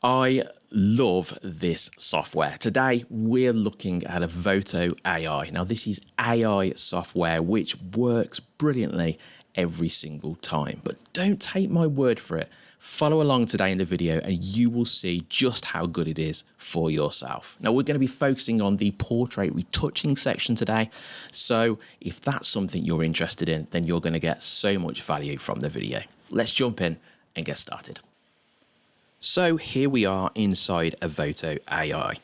I love this software. Today, we're looking at Evoto AI. Now, this is AI software which works brilliantly every single time. But don't take my word for it. Follow along today in the video and you will see just how good it is for yourself. Now, we're going to be focusing on the portrait retouching section today. So if that's something you're interested in, then you're going to get so much value from the video. Let's jump in and get started. So here we are inside Evoto AI.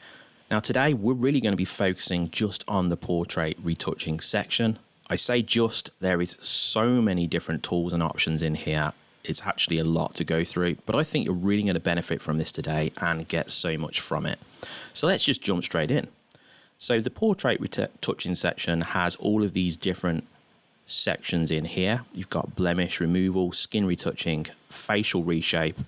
Now today we're really going to be focusing just on the portrait retouching section. I say just, there is so many different tools and options in here. It's actually a lot to go through, but I think you're really going to benefit from this today and get so much from it. So let's just jump straight in. So the portrait retouching section has all of these different sections in here. You've got blemish removal, skin retouching, facial reshape,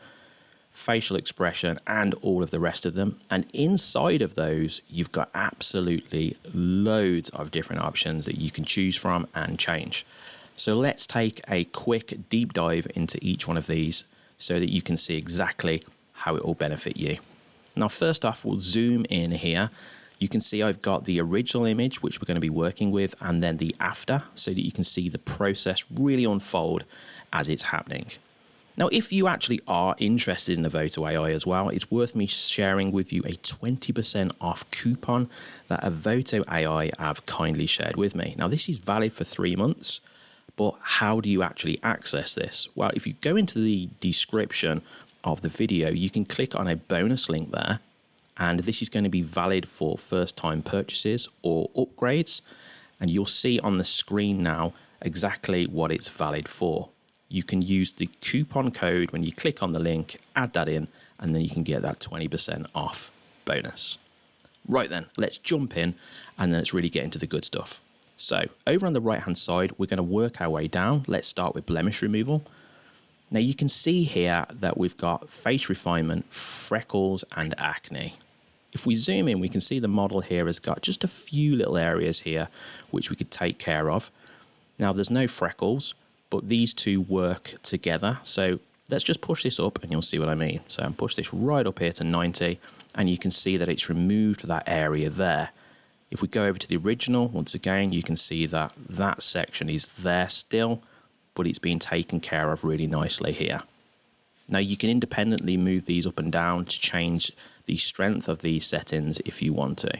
facial expression, and all of the rest of them. And inside of those, you've got absolutely loads of different options that you can choose from and change. So let's take a quick deep dive into each one of these so that you can see exactly how it will benefit you. Now, first off, we'll zoom in here. You can see I've got the original image, which we're going to be working with, and then the after, so that you can see the process really unfold as it's happening. Now, if you actually are interested in Evoto AI as well, it's worth me sharing with you a 20% off coupon that Evoto AI have kindly shared with me. Now, this is valid for 3 months, but how do you actually access this? Well, if you go into the description of the video, you can click on a bonus link there, and this is going to be valid for first-time purchases or upgrades, and you'll see on the screen now exactly what it's valid for. You can use the coupon code when you click on the link, add that in, and then you can get that 20% off bonus. Right then, let's jump in and then let's really get into the good stuff. So over on the right hand side, we're going to work our way down. Let's start with blemish removal. Now you can see here that we've got face refinement, freckles, and acne. If we zoom in, we can see the model here has got just a few little areas here which we could take care of. Now there's no freckles, but these two work together. So let's just push this up and you'll see what I mean. So I'm push this right up here to 90 and you can see that it's removed that area there. If we go over to the original, once again, you can see that that section is there still, but it's been taken care of really nicely here. Now you can independently move these up and down to change the strength of these settings if you want to.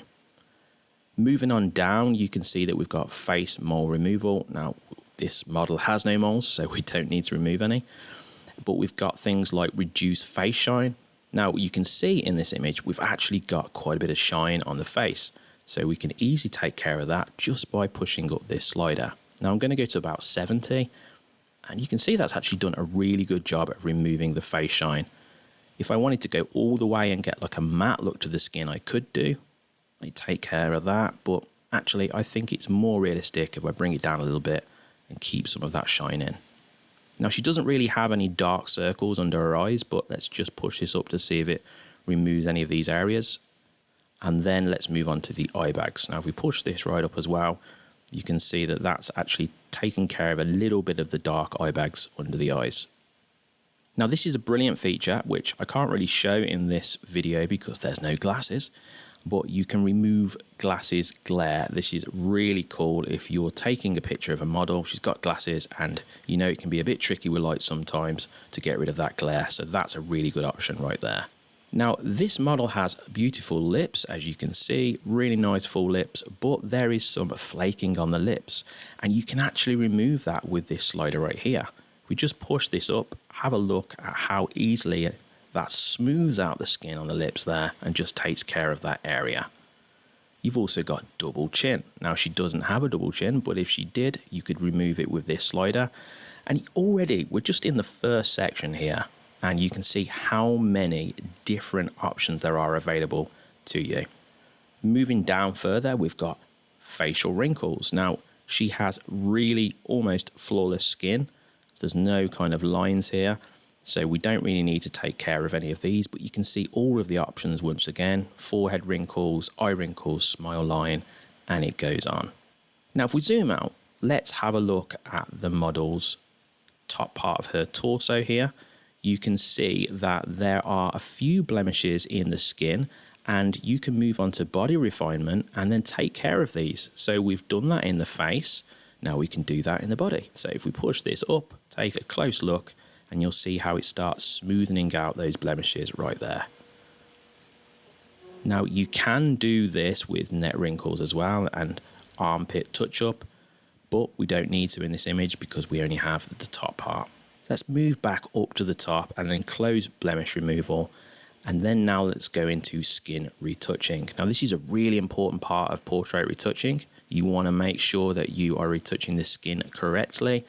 Moving on down, you can see that we've got face mole removal. Now, this model has no moles, so we don't need to remove any. But we've got things like reduce face shine. Now, you can see in this image, we've actually got quite a bit of shine on the face. So we can easily take care of that just by pushing up this slider. Now, I'm going to go to about 70. And you can see that's actually done a really good job of removing the face shine. If I wanted to go all the way and get like a matte look to the skin, I could do. I take care of that. But actually, I think it's more realistic if I bring it down a little bit and keep some of that shine in. Now, she doesn't really have any dark circles under her eyes, but let's just push this up to see if it removes any of these areas. And then let's move on to the eye bags. Now, if we push this right up as well, you can see that that's actually taking care of a little bit of the dark eye bags under the eyes. Now, this is a brilliant feature, which I can't really show in this video because there's no glasses. But you can remove glasses glare. This is really cool if you're taking a picture of a model, she's got glasses, and you know it can be a bit tricky with light sometimes to get rid of that glare. So that's a really good option right there. Now, this model has beautiful lips, as you can see, really nice full lips, but there is some flaking on the lips, and you can actually remove that with this slider right here. If we just push this up, have a look at how easily that smooths out the skin on the lips there and just takes care of that area. You've also got double chin. Now, she doesn't have a double chin, but if she did, you could remove it with this slider. And already, we're just in the first section here, and you can see how many different options there are available to you. Moving down further, we've got facial wrinkles. Now, she has really almost flawless skin. There's no kind of lines here. So we don't really need to take care of any of these, but you can see all of the options once again: forehead wrinkles, eye wrinkles, smile line, and it goes on. Now, if we zoom out, let's have a look at the model's top part of her torso here. you can see that there are a few blemishes in the skin, and you can move on to body refinement and then take care of these. So we've done that in the face. Now we can do that in the body. So if we push this up, take a close look, and you'll see how it starts smoothing out those blemishes right there. Now you can do this with neck wrinkles as well and armpit touch up, but we don't need to in this image because we only have the top part. Let's move back up to the top and then close blemish removal. And then now let's go into skin retouching. Now this is a really important part of portrait retouching. You want to make sure that you are retouching the skin correctly.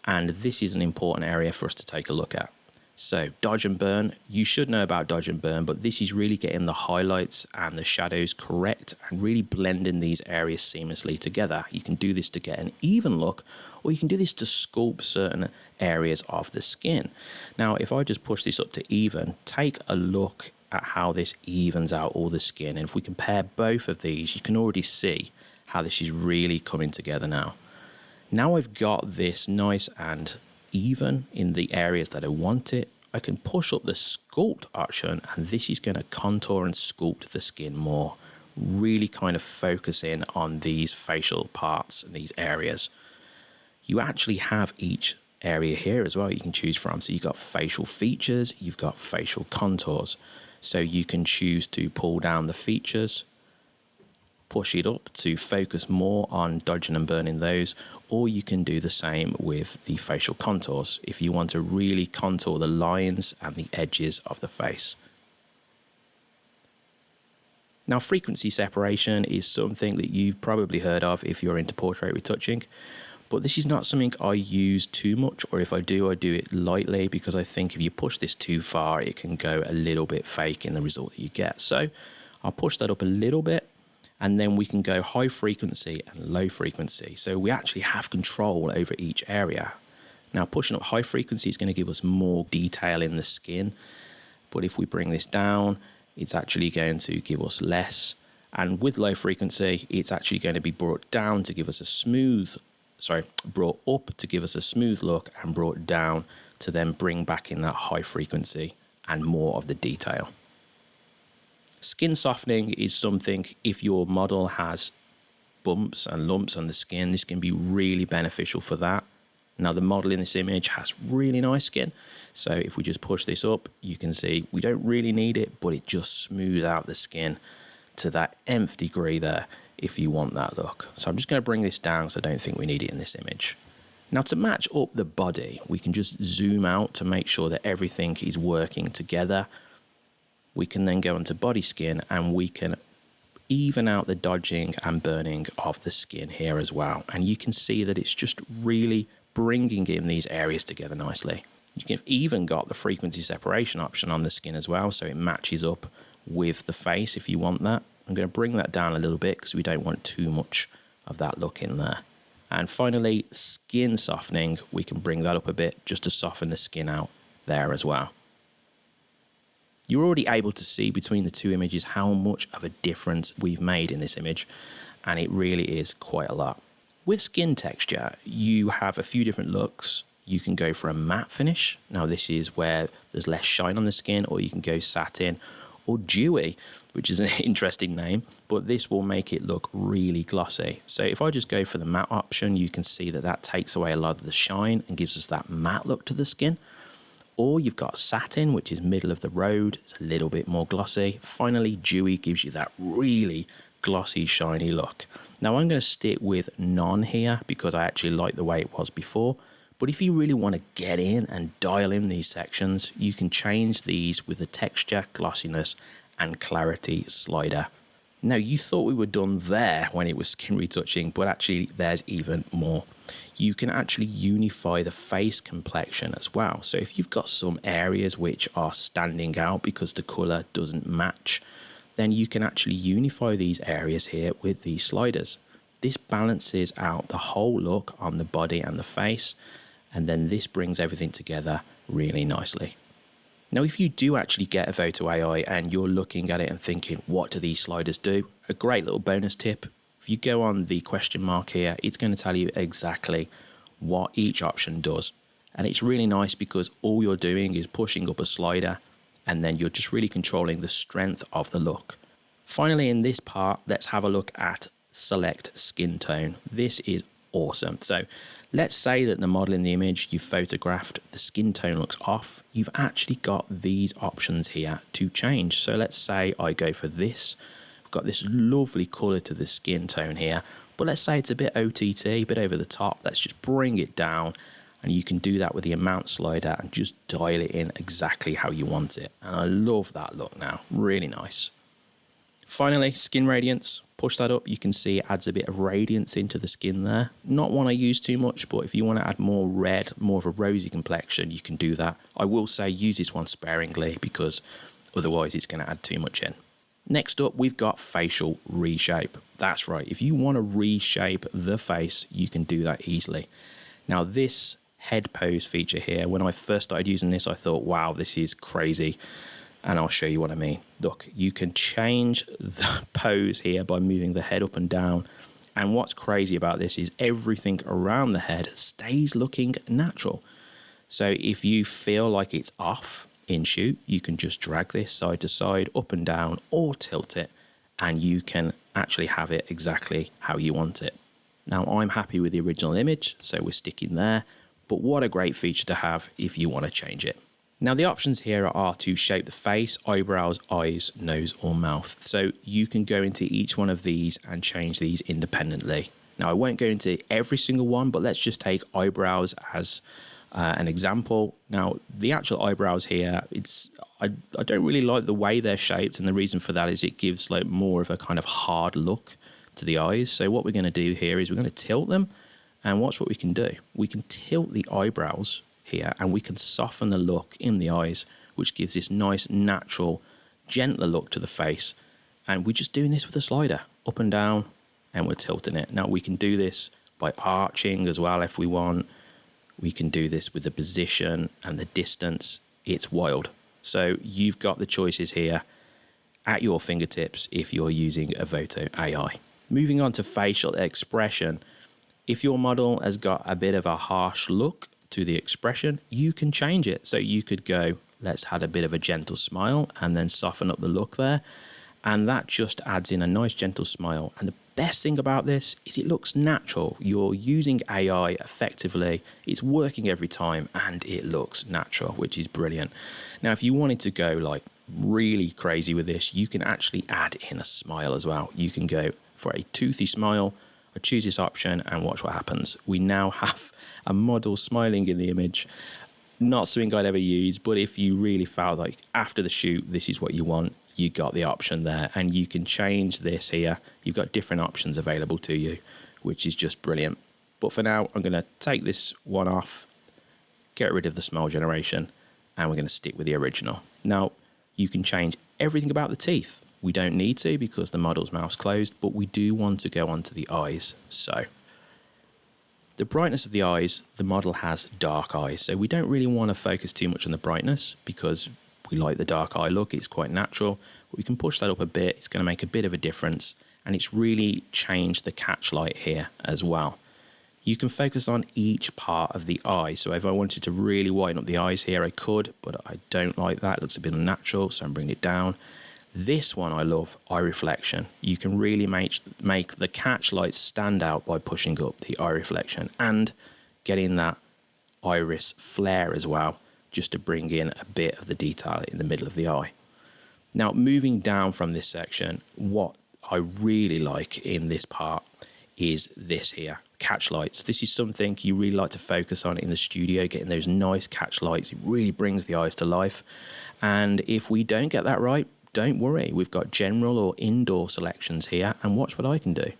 And this is an important area for us to take a look at. So dodge and burn, you should know about dodge and burn, but this is really getting the highlights and the shadows correct and really blending these areas seamlessly together. You can do this to get an even look, or you can do this to sculpt certain areas of the skin. Now, if I just push this up to even, take a look at how this evens out all the skin. And if we compare both of these, you can already see how this is really coming together now. Now I've got this nice and even in the areas that I want it, I can push up the sculpt option, and this is going to contour and sculpt the skin more, really kind of focusing on these facial parts and these areas. You actually have each area here as well you can choose from. So you've got facial features, you've got facial contours. So you can choose to pull down the features, push it up to focus more on dodging and burning those, or you can do the same with the facial contours if you want to really contour the lines and the edges of the face. Now, frequency separation is something that you've probably heard of if you're into portrait retouching, but this is not something I use too much, or if I do it lightly, because I think if you push this too far, it can go a little bit fake in the result that you get. So I'll push that up a little bit, and then we can go high frequency and low frequency. So we actually have control over each area. Now, pushing up high frequency is going to give us more detail in the skin. But if we bring this down, it's actually going to give us less. And with low frequency, it's actually going to be brought down to give us brought up to give us a smooth look, and brought down to then bring back in that high frequency and more of the detail. Skin softening is something, if your model has bumps and lumps on the skin, this can be really beneficial for that. Now, the model in this image has really nice skin. So if we just push this up, you can see we don't really need it, but it just smooths out the skin to that nth degree there if you want that look. So I'm just going to bring this down because I don't think we need it in this image. Now, to match up the body, we can just zoom out to make sure that everything is working together. We can then go into body skin, and we can even out the dodging and burning of the skin here as well. And you can see that it's just really bringing in these areas together nicely. You can even got the frequency separation option on the skin as well, so it matches up with the face if you want that. I'm going to bring that down a little bit because we don't want too much of that look in there. And finally, skin softening, we can bring that up a bit just to soften the skin out there as well. You're already able to see between the two images how much of a difference we've made in this image, and it really is quite a lot. With skin texture, you have a few different looks. You can go for a matte finish. Now, this is where there's less shine on the skin, or you can go satin or dewy, which is an interesting name, but this will make it look really glossy. So if I just go for the matte option, you can see that that takes away a lot of the shine and gives us that matte look to the skin. Or you've got satin, which is middle of the road. It's a little bit more glossy. Finally, dewy gives you that really glossy, shiny look. Now, I'm going to stick with none here because I actually like the way it was before. But if you really want to get in and dial in these sections, you can change these with the texture, glossiness, and clarity slider. Now, you thought we were done there when it was skin retouching, but actually there's even more. You can actually unify the face complexion as well. So if you've got some areas which are standing out because the color doesn't match, then you can actually unify these areas here with these sliders. This balances out the whole look on the body and the face, and then this brings everything together really nicely. Now, if you do actually get Evoto AI and you're looking at it and thinking, what do these sliders do? A great little bonus tip. If you go on the question mark here, it's going to tell you exactly what each option does. And it's really nice because all you're doing is pushing up a slider and then you're just really controlling the strength of the look. Finally, in this part, let's have a look at select skin tone. This is awesome. So let's say that the model in the image you photographed, the skin tone looks off. You've actually got these options here to change. So let's say I go for this. We've got this lovely color to the skin tone here, but let's say it's a bit OTT, a bit over the top. Let's just bring it down, and you can do that with the amount slider and just dial it in exactly how you want it. And I love that look now, really nice. Finally, skin radiance, push that up. You can see it adds a bit of radiance into the skin there. Not one I use too much, but if you want to add more red, more of a rosy complexion, you can do that. I will say use this one sparingly because otherwise it's going to add too much in. Next up, we've got facial reshape. That's right. If you want to reshape the face, you can do that easily. Now, this head pose feature here, when I first started using this, I thought, wow, this is crazy. And I'll show you what I mean. Look, you can change the pose here by moving the head up and down. And what's crazy about this is everything around the head stays looking natural. So if you feel like it's off in shoot, you can just drag this side to side, up and down, or tilt it, and you can actually have it exactly how you want it. Now, I'm happy with the original image, so we're sticking there. But what a great feature to have if you want to change it. Now, the options here are to shape the face, eyebrows, eyes, nose, or mouth. So you can go into each one of these and change these independently. Now, I won't go into every single one, but let's just take eyebrows as an example. Now, the actual eyebrows here, I don't really like the way they're shaped, and the reason for that is it gives like more of a kind of hard look to the eyes. So what we're going to do here is we're going to tilt them, and watch what we can do. We can tilt the eyebrows here and we can soften the look in the eyes, which gives this nice, natural, gentler look to the face. And we're just doing this with a slider, up and down, and we're tilting it. Now, we can do this by arching as well if we want. We can do this with the position and the distance. It's wild. So you've got the choices here at your fingertips if you're using Evoto AI. Moving on to facial expression. If your model has got a bit of a harsh look to the expression, you can change it. So you could go, let's add a bit of a gentle smile and then soften up the look there. And that just adds in a nice gentle smile. And the best thing about this is it looks natural. You're using AI effectively. It's working every time and it looks natural, which is brilliant. Now, if you wanted to go like really crazy with this, you can actually add in a smile as well. You can go for a toothy smile. I choose this option and watch what happens. We now have a model smiling in the image. Not something I'd ever use, but if you really felt like after the shoot, this is what you want, you got the option there, and you can change this here. You've got different options available to you, which is just brilliant. But for now, I'm going to take this one off, get rid of the smile generation, and we're going to stick with the original. Now, you can change everything about the teeth. We don't need to because the model's mouth's closed, but we do want to go onto the eyes. So the brightness of the eyes, the model has dark eyes. So we don't really want to focus too much on the brightness because we like the dark eye look. It's quite natural. But we can push that up a bit. It's going to make a bit of a difference. And it's really changed the catch light here as well. You can focus on each part of the eye. So if I wanted to really widen up the eyes here, I could, but I don't like that. It looks a bit unnatural, so I'm bringing it down. This one I love, eye reflection. You can really make the catch light stand out by pushing up the eye reflection and getting that iris flare as well, just to bring in a bit of the detail in the middle of the eye. Now, moving down from this section, what I really like in this part is this here, catch lights. This is something you really like to focus on in the studio, getting those nice catch lights. It really brings the eyes to life. And if we don't get that right, don't worry, we've got general or indoor selections here, and watch what I can do.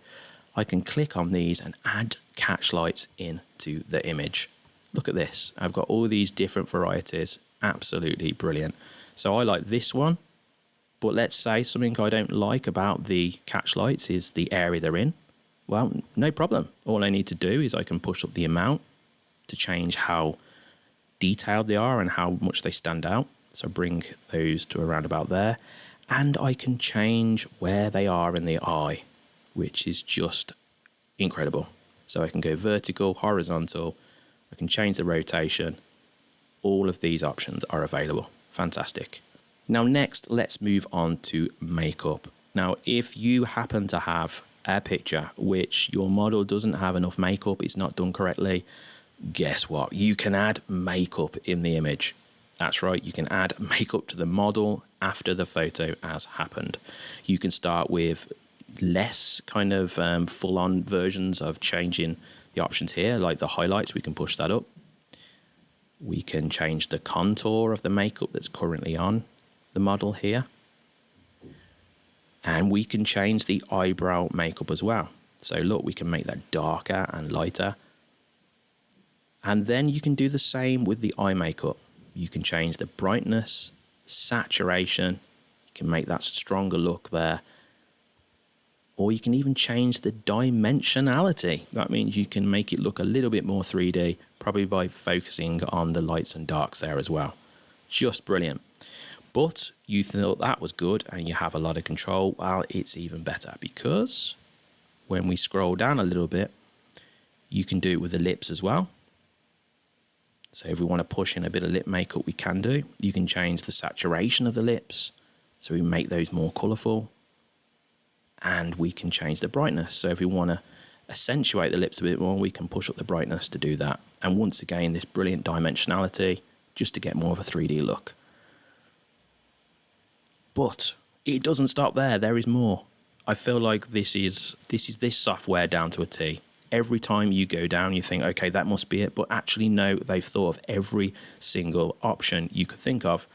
I can click on these and add catch lights into the image. Look at this. I've got all these different varieties. Absolutely brilliant. So I like this one, but let's say something I don't like about the catch lights is the area they're in. Well, no problem. All I need to do is I can push up the amount to change how detailed they are and how much they stand out. So bring those to around about there. And I can change where they are in the eye, which is just incredible. So I can go vertical, horizontal, I can change the rotation. All of these options are available. Fantastic. Now next, let's move on to makeup. Now, if you happen to have a picture which your model doesn't have enough makeup, it's not done correctly, guess what? You can add makeup in the image. That's right, you can add makeup to the model after the photo has happened. You can start with less kind of full-on versions of changing the options here, like the highlights. We can push that up. We can change the contour of the makeup that's currently on the model here. And we can change the eyebrow makeup as well. So look, we can make that darker and lighter. And then you can do the same with the eye makeup. You can change the brightness, saturation. You can make that stronger look there. Or you can even change the dimensionality. That means you can make it look a little bit more 3D, probably by focusing on the lights and darks there as well. Just brilliant. But you thought that was good and you have a lot of control. Well, it's even better, because when we scroll down a little bit, you can do it with the lips as well. So if we want to push in a bit of lip makeup, we can do. You can change the saturation of the lips, so we make those more colourful. And we can change the brightness. So if we want to accentuate the lips a bit more, we can push up the brightness to do that. And once again, this brilliant dimensionality, just to get more of a 3D look. But it doesn't stop there. There is more. I feel like this is this software down to a T. Every time you go down, you think, okay, that must be it. But actually, no, they've thought of every single option you could think of.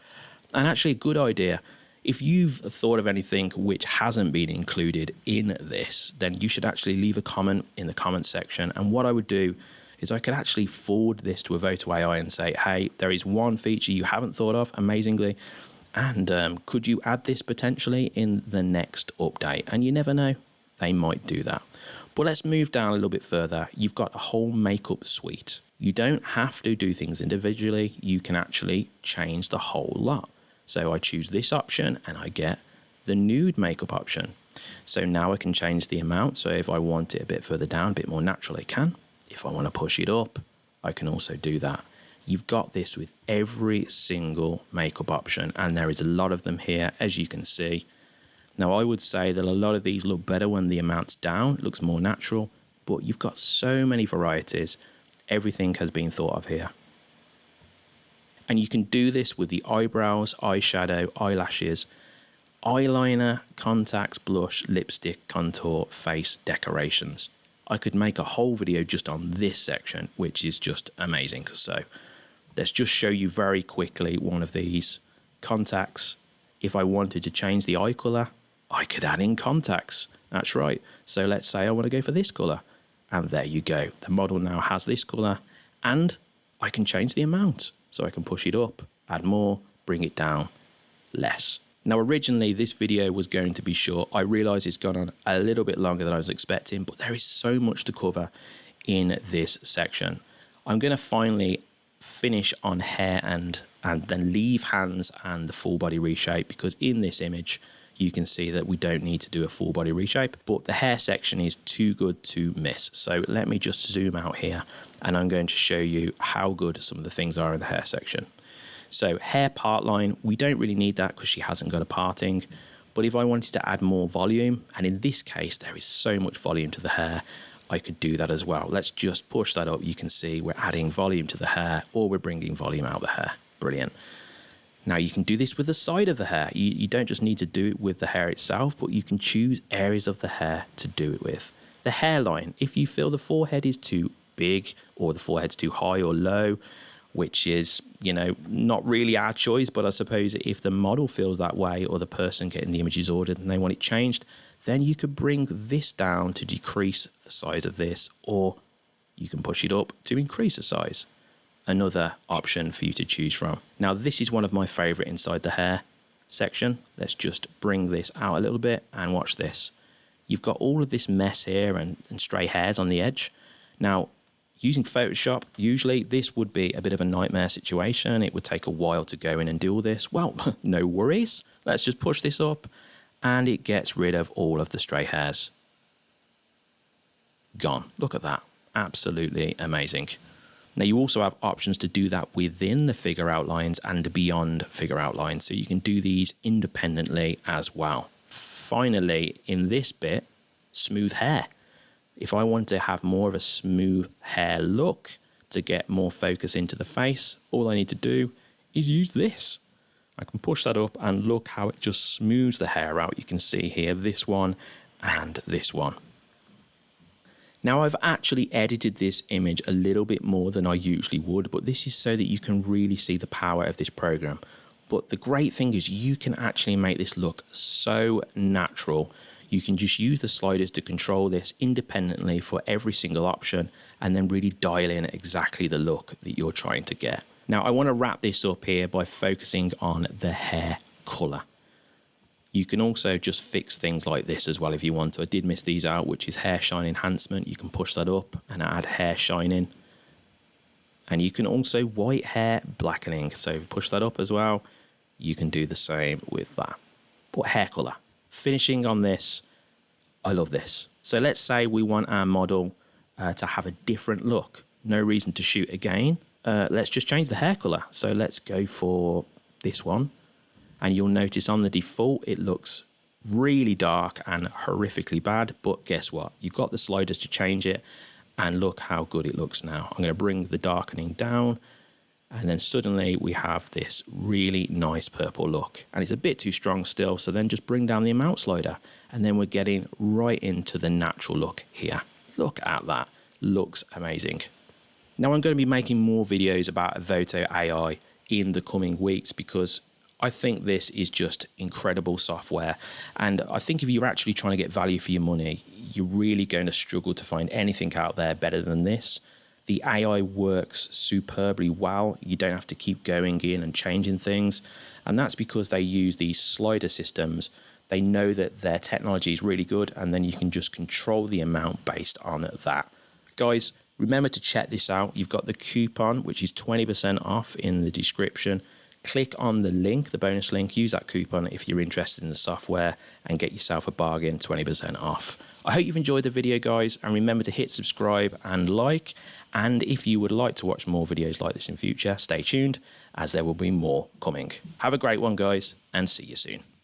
And actually, a good idea. If you've thought of anything which hasn't been included in this, then you should actually leave a comment in the comment section. And what I would do is I could actually forward this to Evoto AI and say, hey, there is one feature you haven't thought of, amazingly. And could you add this potentially in the next update? And you never know, they might do that. But let's move down a little bit further. You've got a whole makeup suite. You don't have to do things individually. You can actually change the whole lot. So I choose this option and I get the nude makeup option. So now I can change the amount. So if I want it a bit further down, a bit more natural, I can. If I want to push it up, I can also do that. You've got this with every single makeup option, and there is a lot of them here, as you can see. Now, I would say that a lot of these look better when the amount's down. It looks more natural, but you've got so many varieties. Everything has been thought of here. And you can do this with the eyebrows, eyeshadow, eyelashes, eyeliner, contacts, blush, lipstick, contour, face decorations. I could make a whole video just on this section, which is just amazing. So let's just show you very quickly one of these contacts. If I wanted to change the eye colour, I could add in contacts. That's right. So let's say I want to go for this colour. And there you go. The model now has this colour, and I can change the amount. So I can push it up, add more, bring it down, less. Now, originally this video was going to be short. I realise it's gone on a little bit longer than I was expecting, but there is so much to cover in this section. I'm going to finally finish on hair and then leave hands and the full body reshape, because in this image you can see that we don't need to do a full body reshape, but the hair section is too good to miss. So let me just zoom out here and I'm going to show you how good some of the things are in the hair section. So hair part line, we don't really need that because she hasn't got a parting. But if I wanted to add more volume, and in this case there is so much volume to the hair, I could do that as well. Let's just push that up. You can see we're adding volume to the hair, or we're bringing volume out of the hair. Brilliant. Now you can do this with the side of the hair. You don't just need to do it with the hair itself, but you can choose areas of the hair to do it with. The hairline, if you feel the forehead is too big or the forehead's too high or low, which is, you know, not really our choice, but I suppose if the model feels that way or the person getting the images ordered and they want it changed, then you could bring this down to decrease the size of this, or you can push it up to increase the size. Another option for you to choose from. Now, this is one of my favorite inside the hair section. Let's just bring this out a little bit and watch this. You've got all of this mess here and stray hairs on the edge. Now, using Photoshop, usually this would be a bit of a nightmare situation. It would take a while to go in and do all this. Well, no worries. Let's just push this up and it gets rid of all of the stray hairs. Gone. Look at that. Absolutely amazing. Now you also have options to do that within the figure outlines and beyond figure outlines. So you can do these independently as well. Finally, in this bit, smooth hair. If I want to have more of a smooth hair look to get more focus into the face, all I need to do is use this. I can push that up and look how it just smooths the hair out. You can see here this one and this one. Now I've actually edited this image a little bit more than I usually would, but this is so that you can really see the power of this program. But the great thing is you can actually make this look so natural. You can just use the sliders to control this independently for every single option and then really dial in exactly the look that you're trying to get. Now I want to wrap this up here by focusing on the hair color. You can also just fix things like this as well if you want to. I did miss these out, which is hair shine enhancement. You can push that up and add hair shining. And you can also white hair blackening. So if you push that up as well, you can do the same with that. But hair color. Finishing on this, I love this. So let's say we want our model to have a different look. No reason to shoot again. Let's just change the hair color. So let's go for this one. And you'll notice on the default, it looks really dark and horrifically bad. But guess what? You've got the sliders to change it. And look how good it looks now. I'm going to bring the darkening down. And then suddenly we have this really nice purple look. And it's a bit too strong still. So then just bring down the amount slider. And then we're getting right into the natural look here. Look at that. Looks amazing. Now I'm going to be making more videos about Evoto AI in the coming weeks because I think this is just incredible software. And I think if you're actually trying to get value for your money, you're really going to struggle to find anything out there better than this. The AI works superbly well. You don't have to keep going in and changing things. And that's because they use these slider systems. They know that their technology is really good, and then you can just control the amount based on that. Guys, remember to check this out. You've got the coupon, which is 20% off in the description. Click on the link, the bonus link, use that coupon if you're interested in the software and get yourself a bargain, 20% off. I hope you've enjoyed the video, guys, and remember to hit subscribe and like. And if you would like to watch more videos like this in future, stay tuned as there will be more coming. Have a great one, guys, and see you soon.